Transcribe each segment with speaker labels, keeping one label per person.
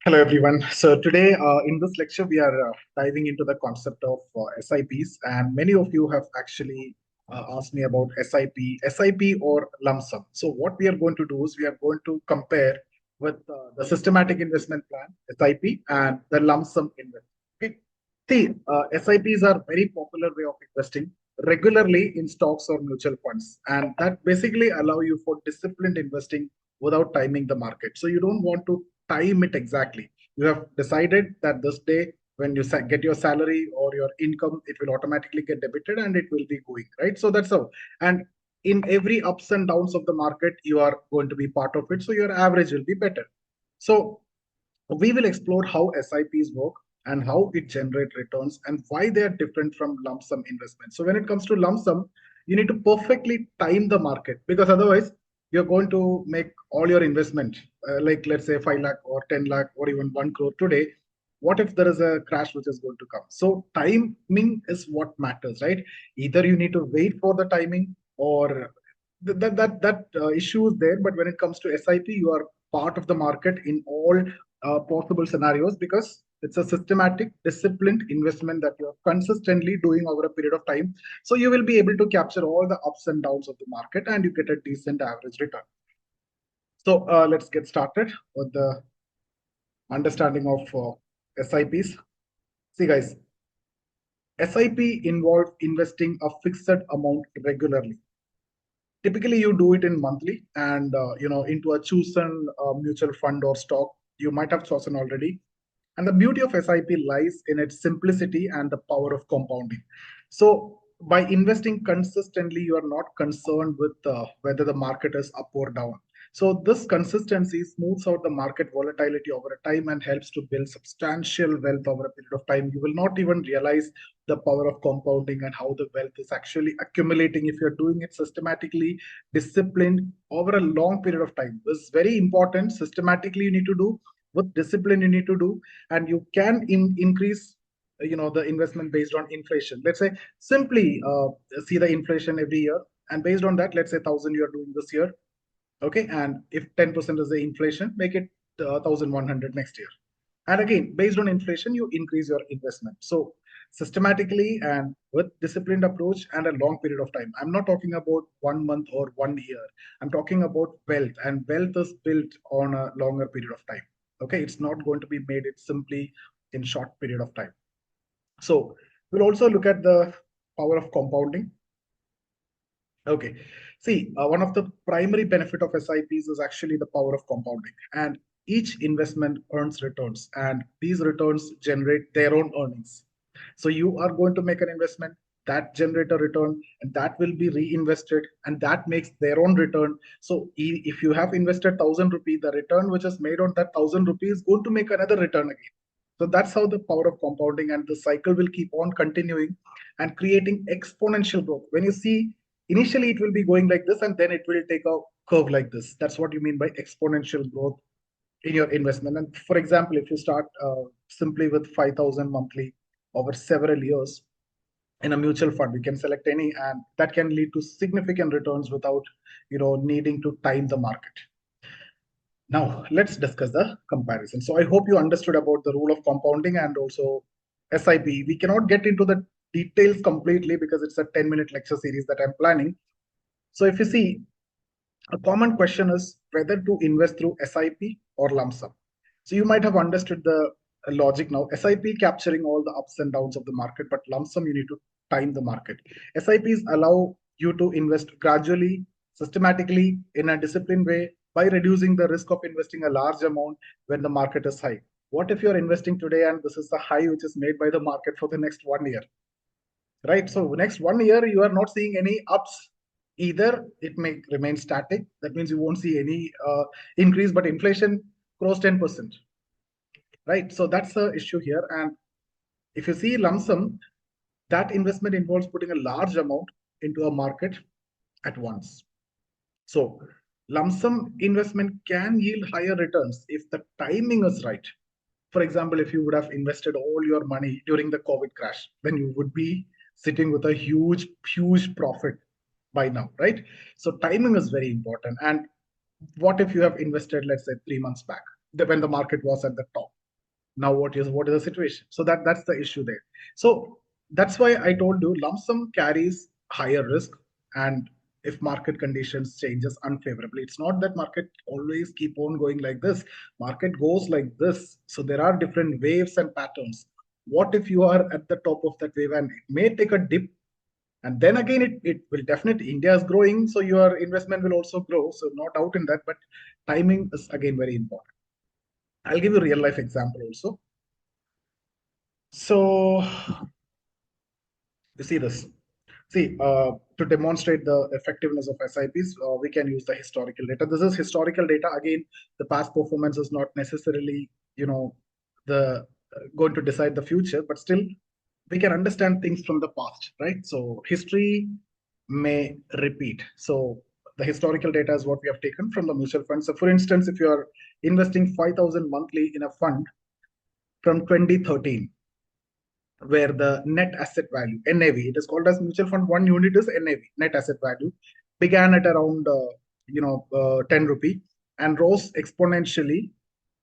Speaker 1: Hello, everyone. So today, in this lecture, we are diving into the concept of SIPs, and many of you have actually asked me about SIP or lump sum. So what we are going to do is we are going to compare with the systematic investment plan (SIP) and the lump sum investment. Okay. See, SIPs are very popular way of investing regularly in stocks or mutual funds, and that basically allow you for disciplined investing without timing the market. So you don't want to time it exactly. You have decided that this day, when you get your salary or your income, it will automatically get debited and it will be going, right? So that's how. And in every ups and downs of the market, you are going to be part of it. So your average will be better. So we will explore how SIPs work and how it generate returns and why they are different from lump sum investments. So when it comes to lump sum, you need to perfectly time the market because otherwise you're going to make all your investment, like let's say 5 lakh or 10 lakh or even 1 crore today. What if there is a crash which is going to come? So timing is what matters, right? Either you need to wait for the timing or that issue is there. But when it comes to SIP, you are part of the market in all possible scenarios because it's a systematic, disciplined investment that you're consistently doing over a period of time. So you will be able to capture all the ups and downs of the market and you get a decent average return. So let's get started with the understanding of SIPs. See, guys, SIP involves investing a fixed amount regularly. Typically, you do it in monthly and into a chosen mutual fund or stock you might have chosen already. And the beauty of SIP lies in its simplicity and the power of compounding. So, by investing consistently, you are not concerned with whether the market is up or down. So, this consistency smooths out the market volatility over a time and helps to build substantial wealth over a period of time. You will not even realize the power of compounding and how the wealth is actually accumulating if you're doing it systematically, disciplined over a long period of time. This is very important. Systematically, you need to do with discipline you need to do and you can increase the investment based on inflation. Let's say simply see the inflation every year and based on that let's say 1000 you're doing this year. Okay, and if 10% is the inflation, make it 1100 next year. And again, based on inflation, you increase your investment. So systematically and with disciplined approach and a long period of time. I'm not talking about 1 month or 1 year. I'm talking about wealth, and wealth is built on a longer period of time. Okay, it's not going to be made it simply in short period of time. So we'll also look at the power of compounding. Okay. See, one of the primary benefit of SIPs is actually the power of compounding. And each investment earns returns, and these returns generate their own earnings. So you are going to make an investment that generate a return, and that will be reinvested, and that makes their own return. So if you have invested 1000 rupees, the return which is made on that 1000 rupees is going to make another return again. So that's how the power of compounding and the cycle will keep on continuing and creating exponential growth. When you see initially it will be going like this and then it will take a curve like this. That's what you mean by exponential growth in your investment. And for example, if you start simply with 5000 monthly over several years in a mutual fund, you can select any and that can lead to significant returns without needing to time the market. Now, let's discuss the comparison. So I hope you understood about the rule of compounding and also SIP. We cannot get into the details completely because it's a 10-minute lecture series that I'm planning. So if you see, a common question is whether to invest through SIP or lump sum. So you might have understood the logic now. SIP capturing all the ups and downs of the market, but lump sum you need to time the market. SIPs allow you to invest gradually, systematically, in a disciplined way by reducing the risk of investing a large amount when the market is high. What if you're investing today and this is the high which is made by the market for the next 1 year? Right? So next 1 year, you are not seeing any ups. Either it may remain static, that means you won't see any increase, but inflation grows 10%. Right? So that's the issue here. And if you see lump sum, that investment involves putting a large amount into a market at once. So lump sum investment can yield higher returns if the timing is right. For example, if you would have invested all your money during the COVID crash, then you would be sitting with a huge profit by now, right? So timing is very important. And what if you have invested, let's say, 3 months back? when the market was at the top. Now what is the situation? So that's the issue there. So that's why I told you lump sum carries higher risk, and if market conditions changes unfavorably, it's not that market always keep on going like this. Market goes like this, so there are different waves and patterns. What if you are at the top of that wave and it may take a dip, and then again it will definitely, India is growing, so your investment will also grow, so no doubt in that, but timing is again very important. I'll give you a real life example also. So you see this. See, to demonstrate the effectiveness of SIPs, we can use the historical data. This is historical data. Again, the past performance is not necessarily, the going to decide the future, but still we can understand things from the past, right? So history may repeat. So the historical data is what we have taken from the mutual fund. So for instance, if you are investing 5,000 monthly in a fund from 2013, where the net asset value, NAV, it is called as mutual fund, one unit is NAV, net asset value, began at around 10 rupee and rose exponentially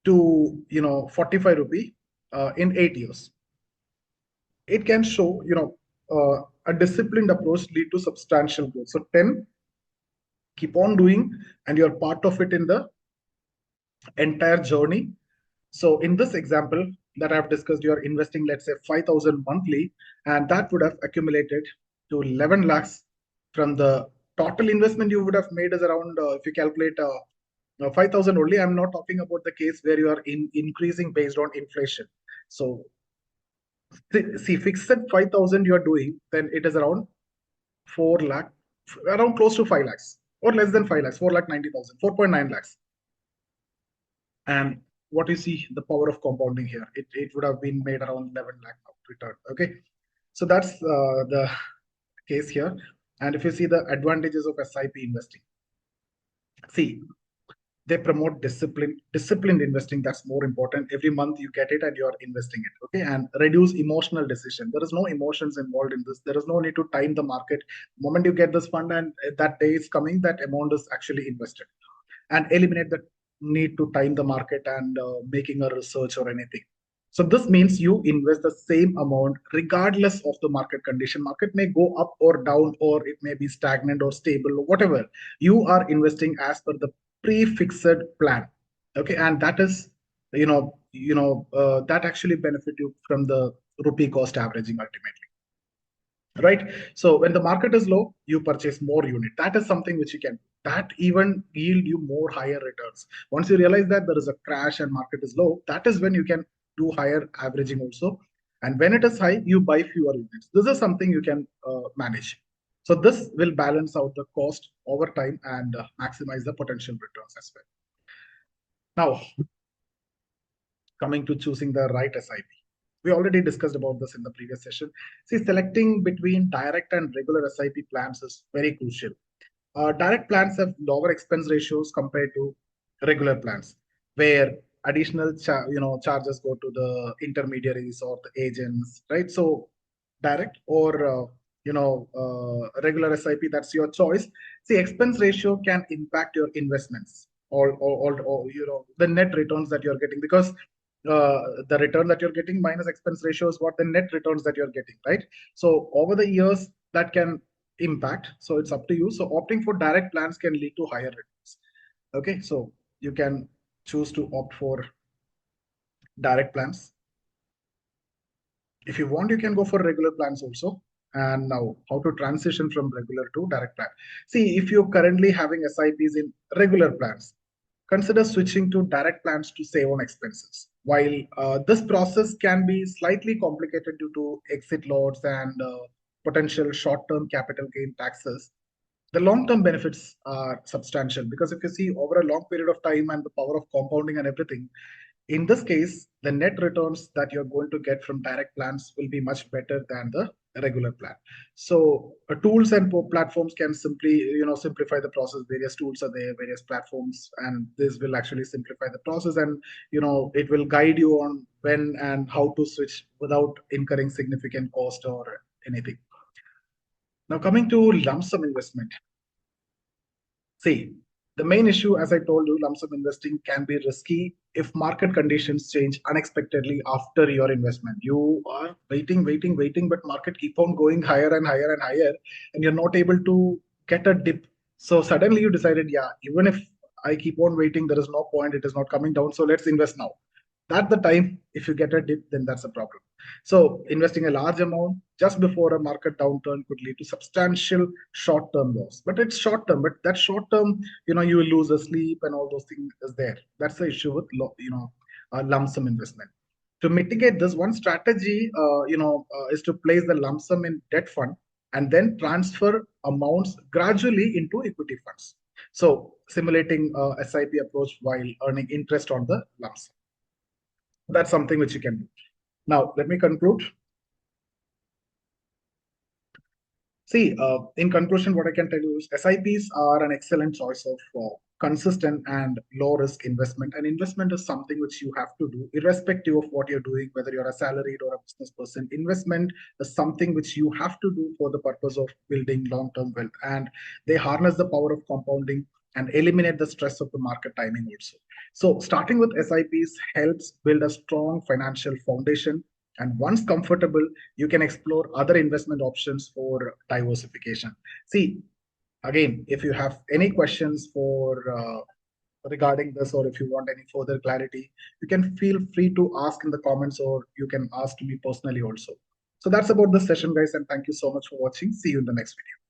Speaker 1: to 45 rupee in 8 years. It can show a disciplined approach lead to substantial growth. So 10, keep on doing, and you're part of it in the entire journey. So in this example that I've discussed, you're investing, let's say 5,000 monthly, and that would have accumulated to 11 lakhs from the total investment you would have made is around, if you calculate 5,000 only, I'm not talking about the case where you are increasing based on inflation. So see, fixed 5,000 you are doing, then it is around 4 lakh, around close to 5 lakhs or less than 5 lakhs, 4 lakh 90,000, 4.9 lakhs. And what you see, the power of compounding here, it would have been made around 11 lakh return. Okay, so that's the case here. And if you see the advantages of SIP investing, see, they promote disciplined investing. That's more important. Every month you get it and you're investing it. Okay, and reduce emotional decision. There is no emotions involved in this. There is no need to time the market. The moment you get this fund and that day is coming, that amount is actually invested. And eliminate the need to time the market and making a research or anything. So this means you invest the same amount regardless of the market condition. Market may go up or down, or it may be stagnant or stable or whatever. You are investing as per the pre-fixed plan. Okay, and that is, that actually benefit you from the rupee cost averaging ultimately, right? So when the market is low, you purchase more unit. That is something which you can, that even yield you more higher returns. Once you realize that there is a crash and market is low, that is when you can do higher averaging also. And when it is high, you buy fewer units. This is something you can manage. So this will balance out the cost over time and maximize the potential returns as well. Now, coming to choosing the right SIP. We already discussed about this in the previous session. See, selecting between direct and regular SIP plans is very crucial. Direct plans have lower expense ratios compared to regular plans, where additional charges go to the intermediaries or the agents, right? So direct or regular SIP, that's your choice. See, expense ratio can impact your investments or the net returns that you're getting, because the return that you're getting minus expense ratio is what the net returns that you're getting, right? So over the years that can impact. So it's up to you. So opting for direct plans can lead to higher returns. Okay, so you can choose to opt for direct plans. If you want, you can go for regular plans also. And now, how to transition from regular to direct plan. See, if you're currently having SIPs in regular plans, consider switching to direct plans to save on expenses. While this process can be slightly complicated due to exit lots and potential short-term capital gain taxes, the long-term benefits are substantial, because if you see over a long period of time and the power of compounding and everything, in this case, the net returns that you're going to get from direct plans will be much better than the regular plan. So tools and platforms can simply, simplify the process. Various tools are there, various platforms, and this will actually simplify the process. And, it will guide you on when and how to switch without incurring significant cost or anything. Now coming to lump sum investment. See, The main issue, as I told you, lump sum investing can be risky if market conditions change unexpectedly after your investment. You are waiting, but market keep on going higher and higher and higher, and you're not able to get a dip. So suddenly you decided, yeah, even if I keep on waiting, there is no point. It is not coming down. So let's invest now. At the time, if you get a dip, then that's a problem. So investing a large amount just before a market downturn could lead to substantial short-term loss. But it's short-term. But that short-term, you will lose a sleep and all those things is there. That's the issue with lump sum investment. To mitigate this, one strategy, is to place the lump sum in debt fund and then transfer amounts gradually into equity funds. So simulating SIP approach while earning interest on the lump sum. That's something which you can do. Now, let me conclude. See, in conclusion, what I can tell you is SIPs are an excellent choice of consistent and low risk investment. And investment is something which you have to do, irrespective of what you're doing, whether you're a salaried or a business person. Investment is something which you have to do for the purpose of building long term wealth. And they harness the power of compounding and eliminate the stress of the market timing also. So, starting with SIPs helps build a strong financial foundation. And once comfortable, you can explore other investment options for diversification. See, again, if you have any questions for regarding this, or if you want any further clarity, you can feel free to ask in the comments, or you can ask me personally also. So that's about this session, guys, and thank you so much for watching. See you in the next video.